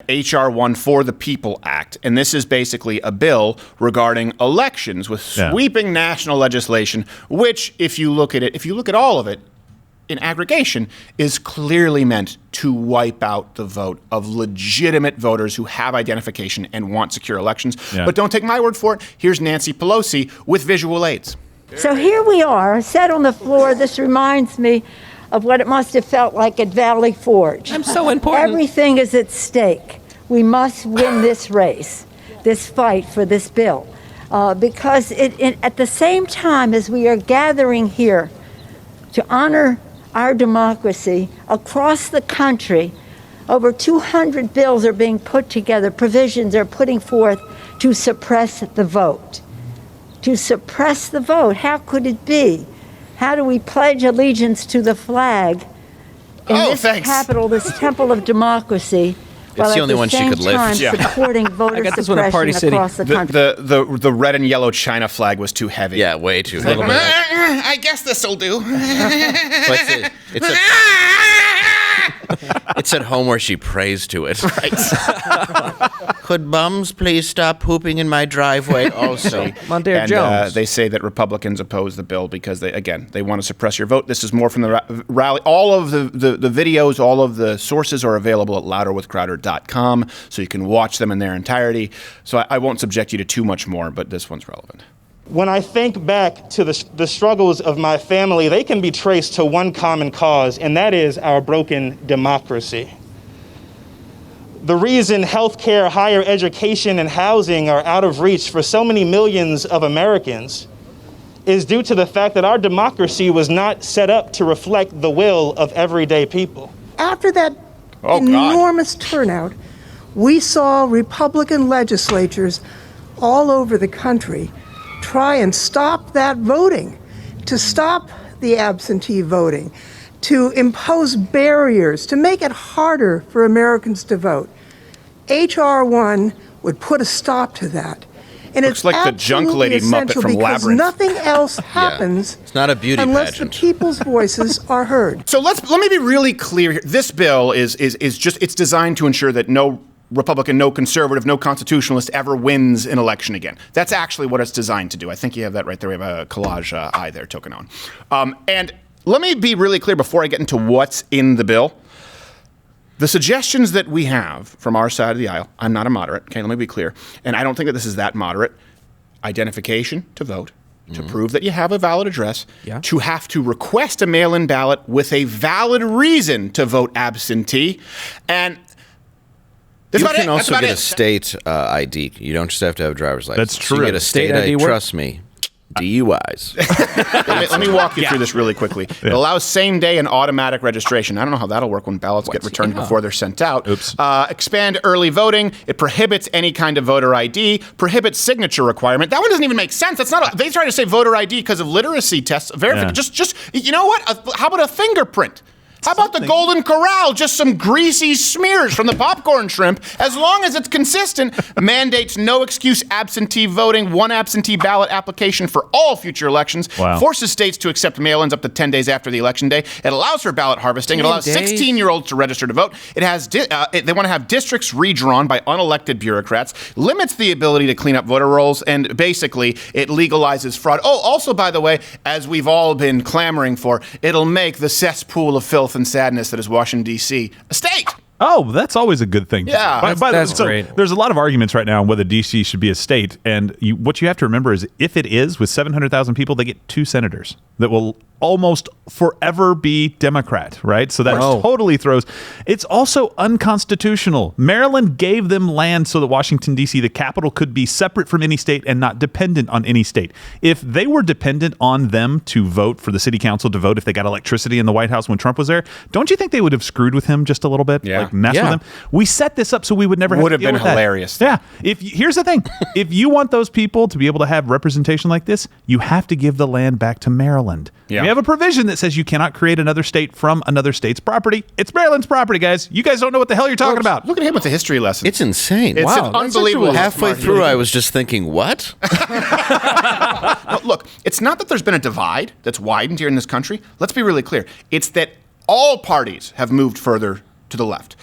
H.R.1 for the People Act, and this is basically a bill regarding elections with sweeping national legislation, which, if you look at all of it in aggregation, is clearly meant to wipe out the vote of legitimate voters who have identification and want secure elections. Yeah. But don't take my word for it. Here's Nancy Pelosi with visual aids. So here we are, sat on the floor. This reminds me of what it must have felt like at Valley Forge. I'm so important. Everything is at stake. We must win this race, this fight for this bill, because at the same time as we are gathering here to honor our democracy across the country, over 200 bills are being put together, provisions are putting forth to suppress the vote. To suppress the vote, how could it be? How do we pledge allegiance to the flag in this capital, this temple of democracy? It's the only one she could lift. Supporting voter suppression across the country. The red and yellow China flag was too heavy. Yeah, way too heavy. I guess this'll do. It's at home where she prays to it. Right. Could bums please stop pooping in my driveway also? Mondaire Jones. They say that Republicans oppose the bill because they want to suppress your vote. This is more from the rally. All of the videos, all of the sources are available at louderwithcrowder.com, so you can watch them in their entirety. So I won't subject you to too much more, but this one's relevant. When I think back to the struggles of my family, they can be traced to one common cause, and that is our broken democracy. The reason healthcare, higher education, and housing are out of reach for so many millions of Americans is due to the fact that our democracy was not set up to reflect the will of everyday people. After that enormous turnout, we saw Republican legislatures all over the country try and stop that voting, to stop the absentee voting, to impose barriers, to make it harder for Americans to vote. H.R.1 would put a stop to that. And Looks it's like the junk lady Muppet from because Labyrinth. nothing else happens It's not a beauty unless pageant. the people's voices are heard. So let me be really clear here. This bill is designed to ensure that no Republican, no conservative, no constitutionalist ever wins an election again. That's actually what it's designed to do. I think you have that right there. We have a collage eye there, token on. And let me be really clear before I get into what's in the bill. The suggestions that we have from our side of the aisle, I'm not a moderate, okay, let me be clear, and I don't think that this is that moderate. Identification to vote, to prove that you have a valid address, to have to request a mail-in ballot with a valid reason to vote absentee, and you can also get a state ID. You don't just have to have a driver's license. That's true. You get a state ID. Trust me. DUIs. Let me walk you through this really quickly. It allows same-day and automatic registration. I don't know how that'll work when ballots get returned before they're sent out. Expand early voting. It prohibits any kind of voter ID. Prohibits signature requirement. That one doesn't even make sense. That's not. They try to say voter ID because of literacy tests. Just you know what? How about a fingerprint? How about the Golden Corral? Just some greasy smears from the popcorn shrimp. As long as it's consistent, mandates no excuse absentee voting, one absentee ballot application for all future elections, forces states to accept mail-ins up to 10 days after the election day. It allows for ballot harvesting. It allows 16-year-olds to register to vote. It has they want to have districts redrawn by unelected bureaucrats, limits the ability to clean up voter rolls, and basically it legalizes fraud. Oh, also, by the way, as we've all been clamoring for, it'll make the cesspool of filth and sadness that is Washington, D.C. a state. Oh, that's always a good thing. Yeah, that's great. There's a lot of arguments right now on whether D.C. should be a state, and what you have to remember is if it is, with 700,000 people, they get 2 senators that will almost forever be Democrat, right? So that totally throws. It's also unconstitutional. Maryland gave them land so that Washington, D.C., the capital, could be separate from any state and not dependent on any state. If they were dependent on them to vote, for the city council to vote if they got electricity in the White House when Trump was there, don't you think they would have screwed with him just a little bit? Yeah. Like mess with them? We set this up so we would never have to deal with that. Would have been hilarious. Yeah. Here's the thing. If you want those people to be able to have representation like this, you have to give the land back to Maryland. Yeah. We have a provision that says you cannot create another state from another state's property. It's Maryland's property, guys. You guys don't know what the hell you're talking about. Look at him with the history lesson. It's insane. It's an unbelievable. Halfway through, I was just thinking, what? No, look, it's not that there's been a divide that's widened here in this country. Let's be really clear. It's that all parties have moved further to the left.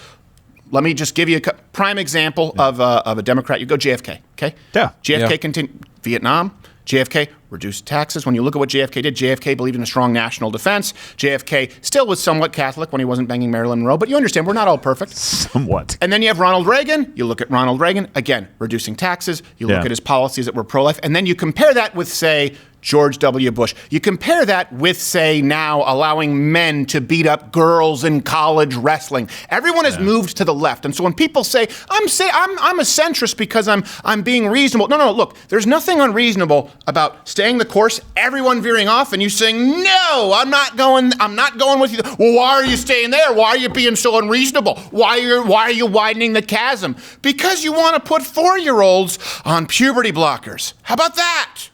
let me just give you a prime example of a Democrat. You go JFK, okay? Yeah. JFK continued Vietnam. JFK reduced taxes. When you look at what JFK did, JFK believed in a strong national defense. JFK still was somewhat Catholic when he wasn't banging Marilyn Monroe, but you understand, we're not all perfect. Somewhat. And then you have Ronald Reagan. You look at Ronald Reagan, again, reducing taxes. You look at his policies that were pro-life. And then you compare that with, say, George W. Bush. You compare that with, say, now allowing men to beat up girls in college wrestling. Everyone has moved to the left. And so when people say, I'm a centrist because I'm being reasonable. No, look, there's nothing unreasonable about staying the course, everyone veering off, and you saying, no, I'm not going with you. Well, why are you staying there? Why are you being so unreasonable? Why are you widening the chasm? Because you want to put 4-year-olds on puberty blockers. How about that?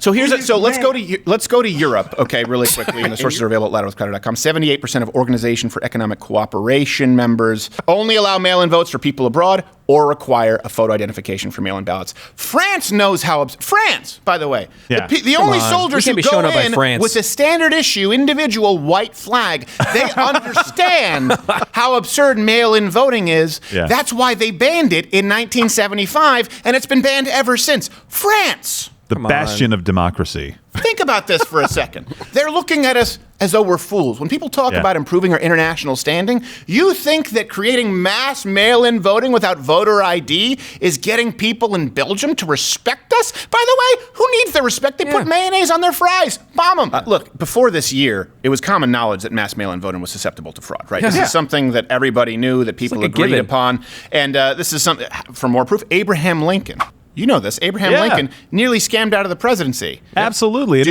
So let's go to Europe, okay, really quickly. And the sources are available at louderwithcrowder.com. 78% of Organization for Economic Cooperation members only allow mail-in votes for people abroad or require a photo identification for mail-in ballots. France knows how. France, by the way, the only soldiers who go in with a standard issue individual white flag, they understand how absurd mail-in voting is. Yeah. That's why they banned it in 1975, and it's been banned ever since. France. The bastion of democracy. Think about this for a second. They're looking at us as though we're fools. When people talk about improving our international standing, you think that creating mass mail-in voting without voter ID is getting people in Belgium to respect us? By the way, who needs their respect? They put mayonnaise on their fries. Bomb them. Look, before this year, it was common knowledge that mass mail-in voting was susceptible to fraud, right? This is something that everybody knew, that people agreed upon. And this is something, for more proof, Abraham Lincoln. You know this. Abraham Lincoln nearly scammed out of the presidency. Absolutely.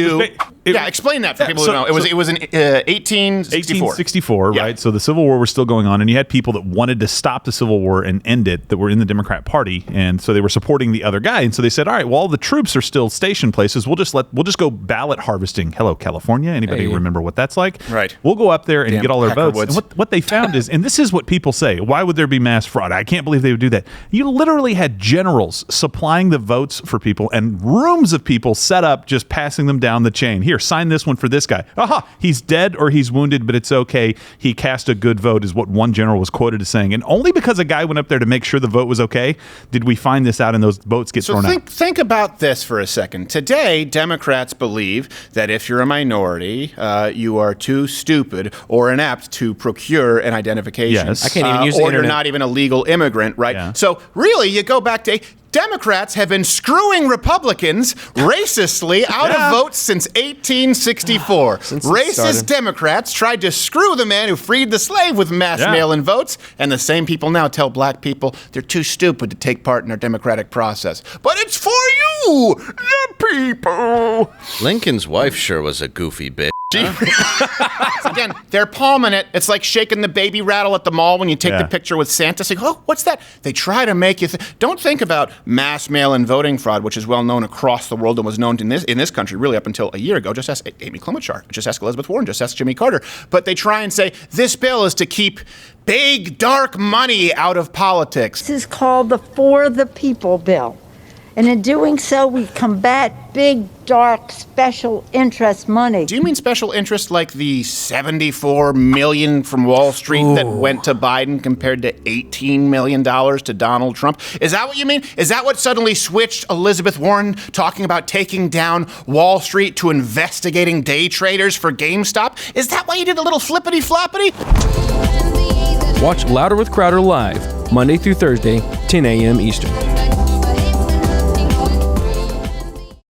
Explain that for people who know. It was in 1864. Right? So the Civil War was still going on, and you had people that wanted to stop the Civil War and end it that were in the Democrat Party, and so they were supporting the other guy. And so they said, all right, well, all the troops are still stationed places. We'll just go ballot harvesting. Hello, California. Anybody remember what that's like? Right. We'll go up there and get all our votes. And what they found is, and this is what people say, why would there be mass fraud? I can't believe they would do that. You literally had generals supplying the votes for people and rooms of people set up just passing them down the chain. Here, sign this one for this guy. Aha, he's dead or he's wounded, but it's okay. He cast a good vote is what one general was quoted as saying. And only because a guy went up there to make sure the vote was okay did we find this out and those votes get thrown out. Think about this for a second. Today, Democrats believe that if you're a minority, you are too stupid or inept to procure an identification. Yes. I can't even use the internet. Or you're not even a legal immigrant, right? Yeah. So really, you go back to Democrats have been screwing Republicans racistly out of votes since 1864. Racist Democrats tried to screw the man who freed the slave with mass mail-in votes, and the same people now tell black people they're too stupid to take part in our democratic process. But it's for you, the people. Lincoln's wife sure was a goofy bitch. Again, they're palming it. It's like shaking the baby rattle at the mall when you take the picture with Santa. Saying, oh, what's that? They try to make you don't think about mass mail-in voting fraud, which is well known across the world and was known in this country really up until a year ago. Just ask Amy Klobuchar. Just ask Elizabeth Warren. Just ask Jimmy Carter. But they try and say this bill is to keep big, dark money out of politics. This is called the For the People bill. And in doing so, we combat big, dark, special interest money. Do you mean special interest like the $74 million from Wall Street that went to Biden compared to $18 million to Donald Trump? Is that what you mean? Is that what suddenly switched Elizabeth Warren talking about taking down Wall Street to investigating day traders for GameStop? Is that why you did a little flippity-floppity? Watch Louder with Crowder live, Monday through Thursday, 10 a.m. Eastern.